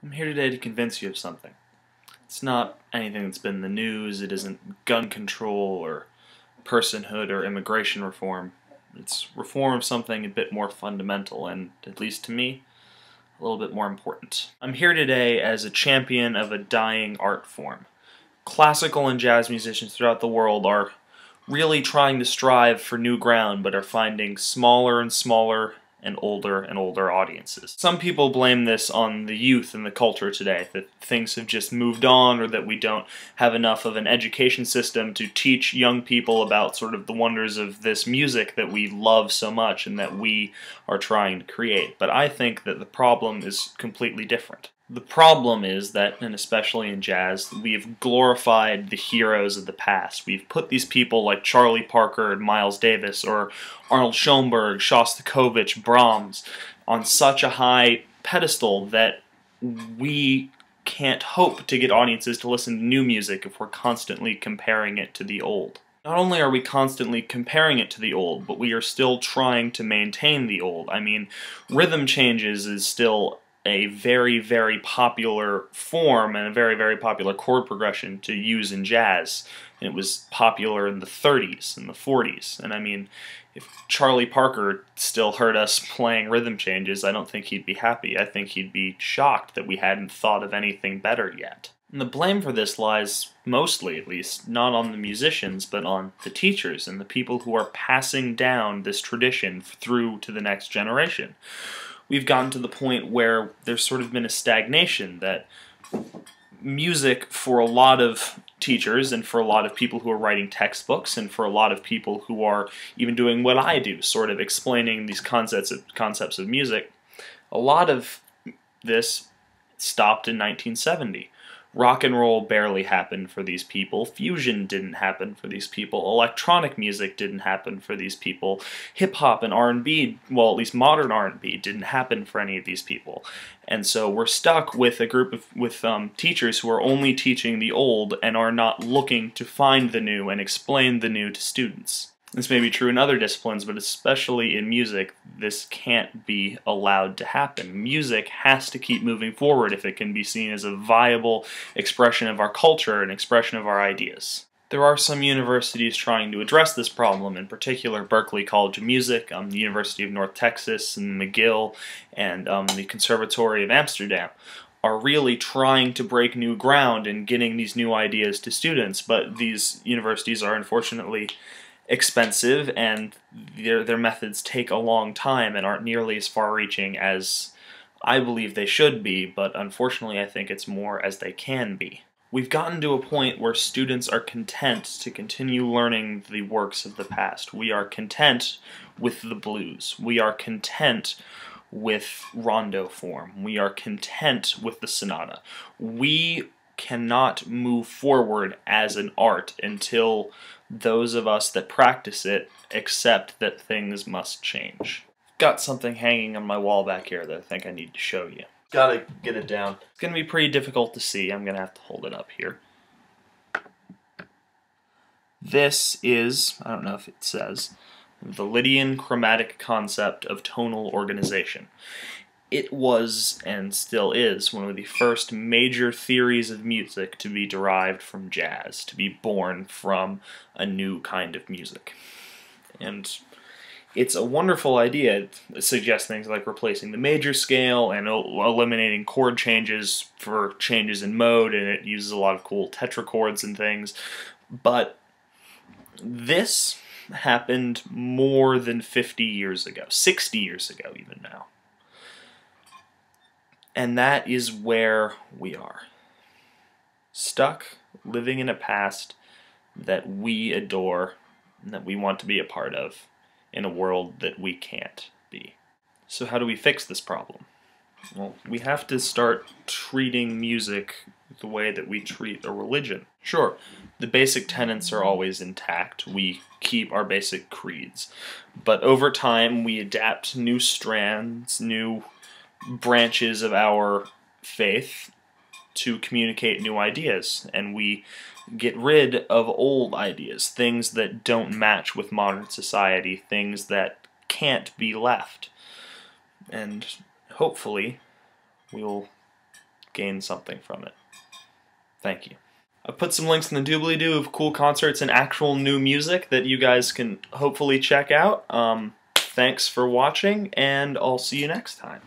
I'm here today to convince you of something. It's not anything that's been in the news, it isn't gun control or personhood or immigration reform. It's reform of something a bit more fundamental and, at least to me, a little bit more important. I'm here today as a champion of a dying art form. Classical and jazz musicians throughout the world are really trying to strive for new ground, but are finding smaller and smaller and older audiences. Some people blame this on the youth and the culture today, that things have just moved on, or that we don't have enough of an education system to teach young people about sort of the wonders of this music that we love so much and that we are trying to create. But I think that the problem is completely different. The problem is that, and especially in jazz, we have glorified the heroes of the past. We've put these people like Charlie Parker and Miles Davis, or Arnold Schoenberg, Shostakovich, Brahms, on such a high pedestal that we can't hope to get audiences to listen to new music if we're constantly comparing it to the old. Not only are we constantly comparing it to the old, but we are still trying to maintain the old. I mean, rhythm changes is still a very popular form and a very popular chord progression to use in jazz. And it was popular in the 30s and the 40s. And I mean, if Charlie Parker still heard us playing rhythm changes, I don't think he'd be happy. I think he'd be shocked that we hadn't thought of anything better yet. And the blame for this lies, mostly at least, not on the musicians, but on the teachers and the people who are passing down this tradition through to the next generation. We've gotten to the point where there's sort of been a stagnation, that music for a lot of teachers and for a lot of people who are writing textbooks and for a lot of people who are even doing what I do, sort of explaining these concepts of music, a lot of this stopped in 1970. Rock and roll barely happened for these people, fusion didn't happen for these people, electronic music didn't happen for these people, hip-hop and R&B, well, at least modern R&B, didn't happen for any of these people. And so we're stuck with a group of teachers who are only teaching the old and are not looking to find the new and explain the new to students. This may be true in other disciplines, but especially in music, this can't be allowed to happen. Music has to keep moving forward if it can be seen as a viable expression of our culture and expression of our ideas. There are some universities trying to address this problem, in particular Berklee College of Music, the University of North Texas, and McGill, and the Conservatory of Amsterdam are really trying to break new ground in getting these new ideas to students, but these universities are unfortunately expensive, and their methods take a long time and aren't nearly as far-reaching as I believe they should be, but unfortunately I think it's more as they can be. We've gotten to a point where students are content to continue learning the works of the past. We are content with the blues. We are content with rondo form. We are content with the sonata. We cannot move forward as an art until those of us that practice it accept that things must change. Got something hanging on my wall back here that I think I need to show you. Gotta get it down. It's gonna be pretty difficult to see. I'm gonna have to hold it up here. This is, I don't know if it says, the Lydian chromatic concept of tonal organization. It was, and still is, one of the first major theories of music to be derived from jazz, to be born from a new kind of music. And it's a wonderful idea. It suggests things like replacing the major scale and eliminating chord changes for changes in mode, and it uses a lot of cool tetrachords and things. But this happened more than 50 years ago, 60 years ago even now. And that is where we are. Stuck, living in a past that we adore, and that we want to be a part of, in a world that we can't be. So how do we fix this problem? Well, we have to start treating music the way that we treat a religion. Sure, the basic tenets are always intact. We keep our basic creeds. But over time, we adapt new strands, new branches of our faith to communicate new ideas, and we get rid of old ideas, things that don't match with modern society, things that can't be left. And hopefully we'll gain something from it. Thank you. I put some links in the doobly-doo of cool concerts and actual new music that you guys can hopefully check out. Thanks for watching, and I'll see you next time.